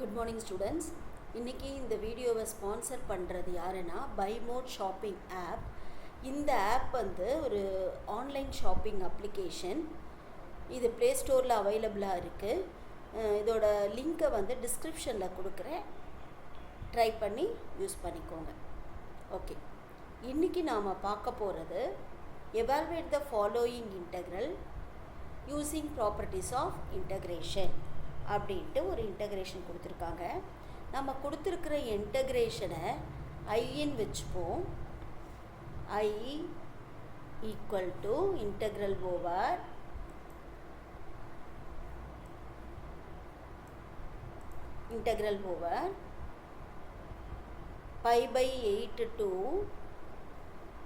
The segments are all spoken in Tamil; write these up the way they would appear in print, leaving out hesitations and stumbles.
Good morning students. இன்றைக்கி இந்த வீடியோவை ஸ்பான்சர் பண்ணுறது யாருன்னா பை மோட் ஷாப்பிங் ஆப். இந்த ஆப் வந்து ஒரு ஆன்லைன் ஷாப்பிங் அப்ளிகேஷன். இது ப்ளே ஸ்டோரில் அவைலபிளாக இருக்குது. இதோட லிங்க்கை வந்து டிஸ்கிரிப்ஷனில் கொடுக்குறேன், ட்ரை பண்ணி யூஸ் பண்ணிக்கோங்க. ஓகே, இன்றைக்கி நாம் பார்க்க போகிறது evaluate the following integral using properties of integration அப்படின்ட்டு ஒரு இன்டகிரேஷன் கொடுத்துருக்காங்க. நம்ம கொடுத்துருக்கிற இன்டகிரேஷனை ஐன்னு வச்சுப்போம். I equal to integral over pi by 8 to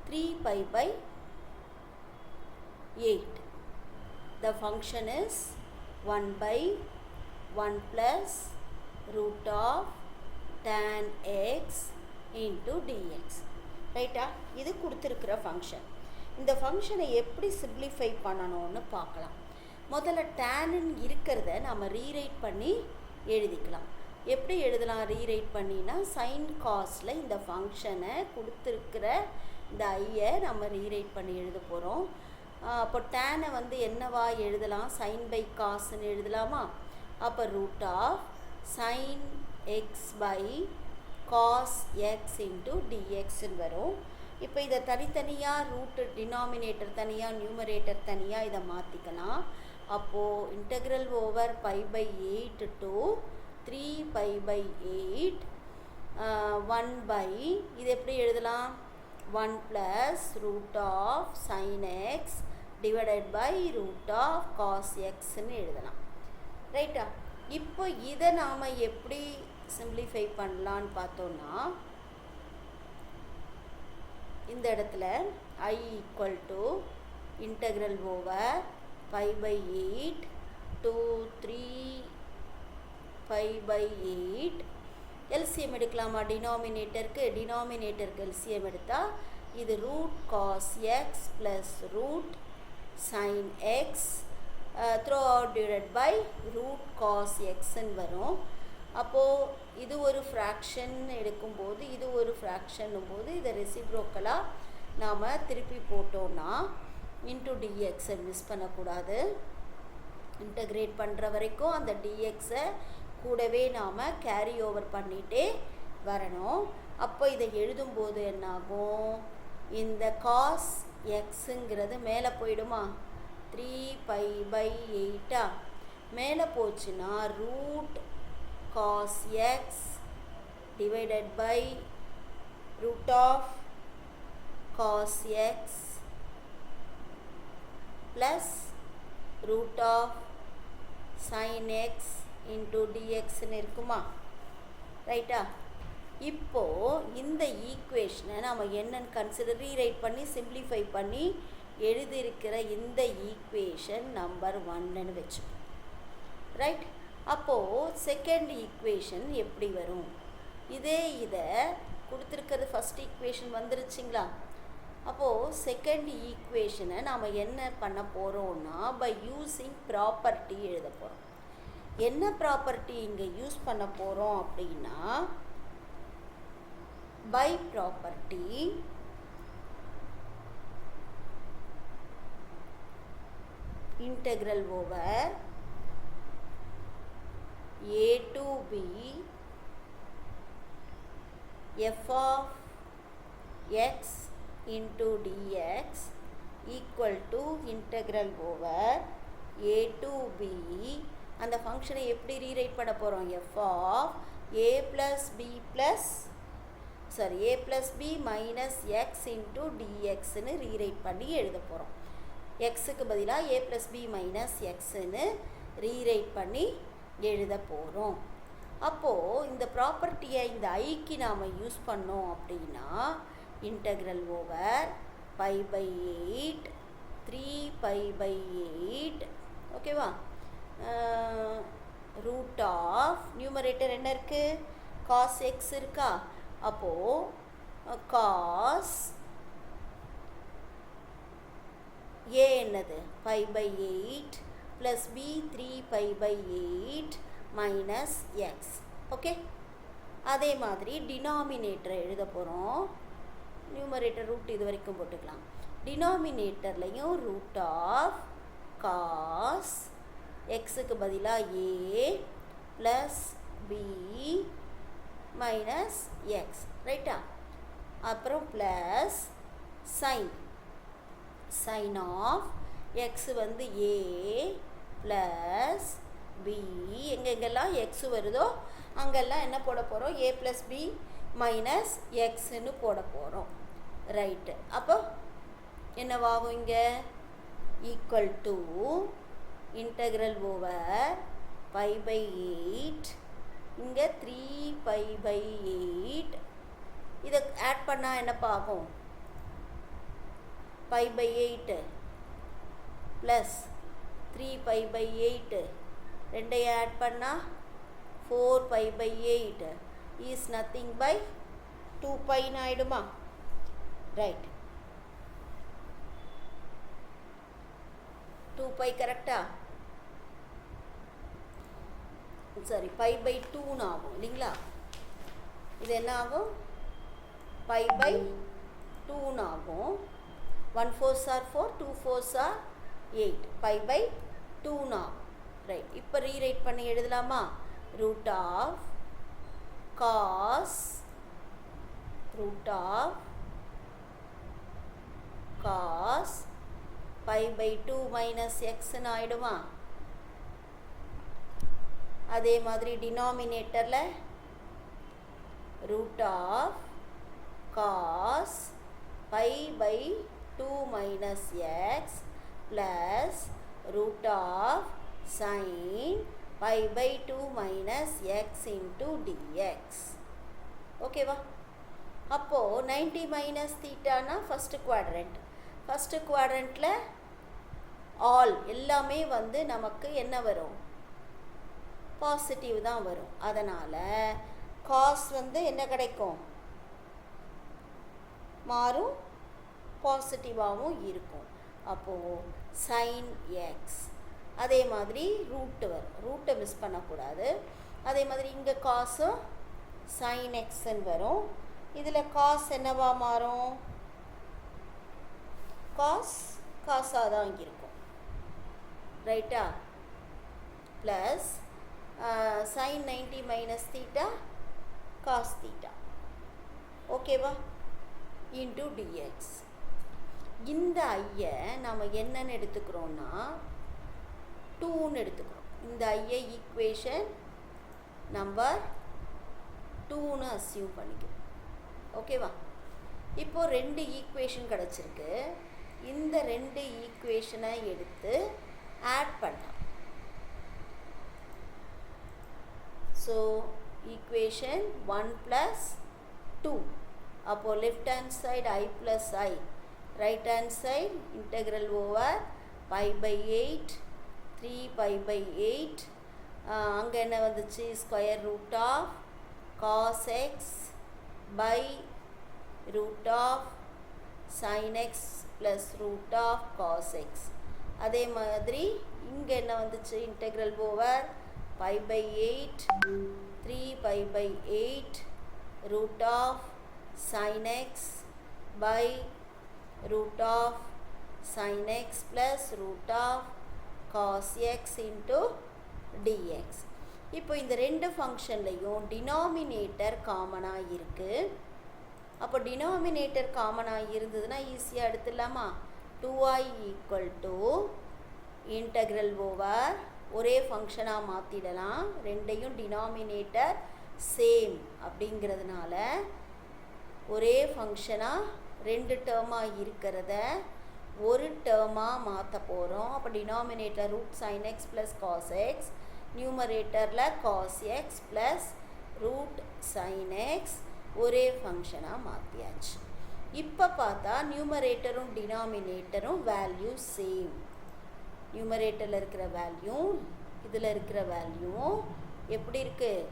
3 pi by 8. The function is 1 by 1 plus root of tan x into dx. ரைட்டா? இது கொடுத்துருக்கிற ஃபங்க்ஷன். இந்த ஃபங்க்ஷனை எப்படி சிம்பிளிஃபை பண்ணணும்னு பார்க்கலாம். முதல்ல டேனுன்னு இருக்கிறத நம்ம ரீரைட் பண்ணி எழுதிக்கலாம். எப்படி எழுதலாம் ரீரைட் பண்ணினா, சைன் காஸில் இந்த ஃபங்க்ஷனை கொடுத்துருக்கிற இந்த ஐயை நம்ம ரீரைட் பண்ணி எழுத போகிறோம். அப்போ டேனை வந்து என்னவா எழுதலாம்? சைன் பை காஸ்ன்னு எழுதலாமா? அப்போ root of sine x by cos x into டிஎக்ஸ்ன்னு வரும். இப்போ இதை தனித்தனியாக ரூட்டு டினாமினேட்டர் தனியாக நியூமரேட்டர் தனியாக இதை மாற்றிக்கலாம். அப்போது integral over pi by 8 to 3 pi by 8 1 by இது எப்படி எழுதலாம்? 1 plus root of sin x divided by root of cos xன்னு எழுதலாம். ரைட்டா? இப்போ இதை நாம் எப்படி சிம்பிளிஃபை பண்ணலான்னு பார்த்தோன்னா, இந்த இடத்துல I equal to integral over pi by 8 to 3 pi by 8 LCM எடுக்கலாமா? டினாமினேட்டருக்கு எல்சிஎம் எடுத்தால் இது root cos x plus root sine x throughout divided by root cos எக்ஸ்ன்னு வரும். அப்போது இது ஒரு ஃப்ராக்ஷன் எடுக்கும்போது இது ஒரு ஃப்ராக்ஷன்னும் போது இதை ரெசிப்ரோக்கலாக நாம் திருப்பி போட்டோன்னா இன்ட்டு டிஎக்ஸை மிஸ் பண்ணக்கூடாது. இன்டகிரேட் பண்ணுற வரைக்கும் அந்த டிஎக்ஸை கூடவே நாம் கேரி ஓவர் பண்ணிகிட்டே வரணும். அப்போ இதை எழுதும்போது என்னாகும்? இந்த காஸ் எக்ஸுங்கிறது மேலே போயிடுமா? 3 pi by 8 மேலே போச்சுன்னா root cos x divided by root of cos x plus root of sine x into டிஎக்ஸ்ன்னு இருக்குமா? ரைட்டா? இப்போது இந்த ஈக்குவேஷனை நம்ம என்னன்னு ரீரைட் பண்ணி சிம்பிளிஃபை பண்ணி எழுதியிருக்கிற இந்த ஈக்குவேஷன் நம்பர் 1ன்னு வச்சுப்போம். ரைட்? அப்போது செகண்ட் ஈக்குவேஷன் எப்படி வரும்? இதை கொடுத்துருக்கிறது ஃபஸ்ட் ஈக்குவேஷன் வந்துருச்சுங்களா? அப்போது செகண்ட் ஈக்குவேஷனை நாம் என்ன பண்ண போகிறோன்னா பை யூஸிங் ப்ராப்பர்ட்டி எழுத போகிறோம். என்ன ப்ராப்பர்ட்டி இங்கே யூஸ் பண்ண போகிறோம் அப்படின்னா, by property integral over a to b f of x into dx equal to integral over a to b. அந்த ஃபங்க்ஷனை எப்படி ரீரைட் பண்ண போகிறோம்? f of a plus b minus x into dxன்னு ரீரைட் பண்ணி எழுத போகிறோம். எக்ஸுக்கு பதிலாக a plus b minus xன்னு ரீரைட் பண்ணி எழுத போகிறோம். அப்போது இந்த ப்ராப்பர்ட்டியை இந்த ஐக்கு நாம் யூஸ் பண்ணோம் அப்படின்னா integral over pi by 8 3 pi by 8 ஓகேவா? ரூட் ஆஃப் நியூமரேட்டர் என்ன இருக்குது? காஸ் எக்ஸ் இருக்கா? அப்போது காஸ் a என்னது? Pi by 8 plus b 3 pi by 8 minus x. Okay. அதே மாதிரி டினாமினேட்டரை எழுத போகிறோம். நியூமரேட்டர் ரூட் இது வரைக்கும் போட்டுக்கலாம். டினாமினேட்டர்லையும் ரூட் ஆஃப் காஸ் எக்ஸுக்கு பதிலாக ஏ ப்ளஸ் பி மைனஸ் எக்ஸ், ரைட்டா? அப்புறம் ப்ளஸ் சைன் ஆஃப் எக்ஸ் வந்து ஏ ப்ளஸ் பி, எங்கெங்கெல்லாம் எக்ஸு வருதோ அங்கெல்லாம் என்ன போட போகிறோம்? ஏ ப்ளஸ் பி மைனஸ் எக்ஸ்ன்னு போட போகிறோம், ரைட்டு. அப்போ என்னவாகும் இங்கே? Equal to integral over pi by 8, இங்கே 3π/8. இதை ஆட் பண்ணால் என்னப்பா ஆகும்? π/8 ப்ளஸ் 3π/8 ரெண்டையும் ஆட் பண்ணால் 4π/8 இஸ் நத்திங் பை 2πன்னு ஆகிடுமா? ரைட். 2π கரெக்டா? சரி, π/2ன்னு ஆகும் இல்லைங்களா? இது என்ன ஆகும்? π/2ன்னு ஆகும். 1 4s are 4, 2 4s are 8, π/2ன்னு ஆகும், ரைட். இப்போ ரீரைட் பண்ணி எழுதலாமா? ரூட் ஆஃப் காஸ் π/2 மைனஸ் எக்ஸ்ன்னு ஆகிடுமா? அதே மாதிரி டினாமினேட்டரில் root of cos π/2 minus x plus root of sine π/2 minus x into d x. ஓகேவா? அப்போது 90 மைனஸ் தீட்டானா ஃபஸ்ட்டு குவாட்ரண்ட்டில் ஆல் எல்லாமே வந்து நமக்கு என்ன வரும்? பாசிட்டிவ் தான் வரும். அதனால் காஸ் வந்து என்ன கிடைக்கும்? மாறும், பாசிட்டிவாகவும் இருக்கும். அப்போது சைன் எக்ஸ். அதே மாதிரி ரூட்டு வரும், ரூட்டை மிஸ் பண்ணக்கூடாது. அதே மாதிரி இங்கே காசும் சைன் எக்ஸ்ன்னு வரும். இதில் காஸ் என்னவா மாறும்? காசாக தான் இங்கே இருக்கும், ரைட்டா? Plus sine 90 minus theta cos theta, ஓகேவா? Into d x. இந்த ஐயை நாம் என்னன்னு எடுத்துக்கிறோன்னா 2ன்னு எடுத்துக்கிறோம். இந்த ஐயை ஈக்குவேஷன் நம்பர் 2ன்னு அஸ்யூம் பண்ணிக்கிறோம், ஓகேவா? இப்போது 2 ஈக்குவேஷன் கிடச்சிருக்கு. இந்த 2 ஈக்குவேஷனை எடுத்து ஆட் பண்ணலாம். So equation 1 + 2. அப்போது left hand side I + I, right hand side integral over π/8 3π/8. அங்கே என்ன வந்துச்சு? Square root of cos x by root of sine x plus root of cos x. அதே மாதிரி இங்கே என்ன வந்துச்சு? Integral over π/8 3π/8 root of sine x by root of sine x plus root of cos x into d x. இப்போ இந்த 2 ஃபங்க்ஷன்லையும் டினாமினேட்டர் காமனாக இருக்குது. அப்போ டினாமினேட்டர் காமனாக இருந்ததுன்னா ஈஸியாக எடுத்துடலாமா? 2i = இன்டெக்ரல் ஓவர் ஒரே ஃபங்க்ஷனாக மாற்றிடலாம். ரெண்டையும் டினாமினேட்டர் சேம் அப்படிங்கிறதுனால ஒரே ஃபங்க்ஷனாக 2 டேர்மாக இருக்கிறத ஒரு டேர்மாக மாற்ற போகிறோம். அப்போ denominator root sine x plus cos x, நியூமரேட்டரில் cos x plus root sine x ஒரே ஃபங்க்ஷனாக மாற்றியாச்சு. இப்போ பார்த்தா நியூமரேட்டரும் டினாமினேட்டரும் வேல்யூ சேம். நியூமரேட்டரில் இருக்கிற வேல்யூ இதில் இருக்கிற வேல்யூவும் எப்படி இருக்குது?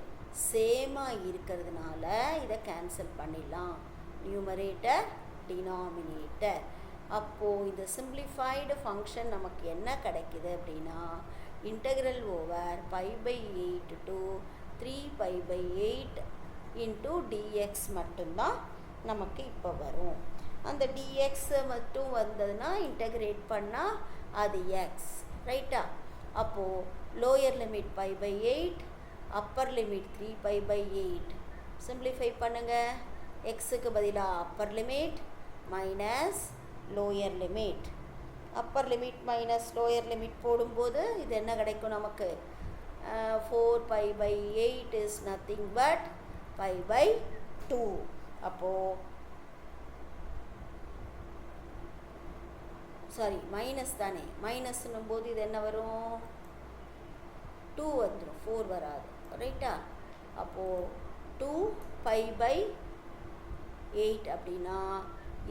சேமாக இருக்கிறதுனால இதை கேன்சல் பண்ணிடலாம். Numerator denominator. அப்போது இந்த சிம்பிளிஃபைடு ஃபங்க்ஷன் நமக்கு என்ன கிடைக்குது அப்படின்னா integral over π/8 to 3π/8 pi by 8 into dx மட்டும்தான் நமக்கு இப்போ வரும். அந்த டிஎக்ஸை மட்டும் வந்ததுன்னா இன்டகிரேட் பண்ணால் அது எக்ஸ், ரைட்டா? அப்போது lower limit pi by 8, upper limit 3 pi by 8. Simplify பண்ணுங்கள். எக்ஸுக்கு பதிலாக upper limit minus lower limit, upper limit minus lower limit போடும்போது இது என்ன கிடைக்கும் நமக்கு? 4 pi by 8 is nothing but pi by 2. அப்போது சாரி மைனஸ் தானே, மைனஸ்னும் போது இது என்ன வரும்? 2 வந்துடும், 4 வராது, ரைட்டா? அப்போது 2 பை பை 8 அப்படின்னா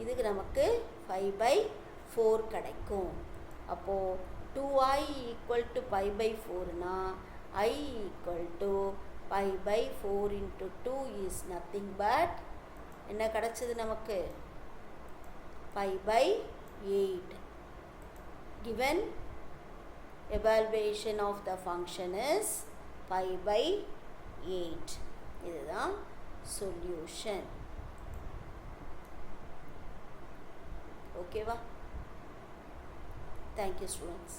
இதுக்கு நமக்கு 5 பை 4 கிடைக்கும். அப்போது 2i equal to pi by 4னா i equal to pi by 4 into 2 is nothing but என்ன கிடச்சது நமக்கு? Pi by 8. Given evaluation of the function is pi by 8. இதுதான் solution. ஓகேவா? Thank you students.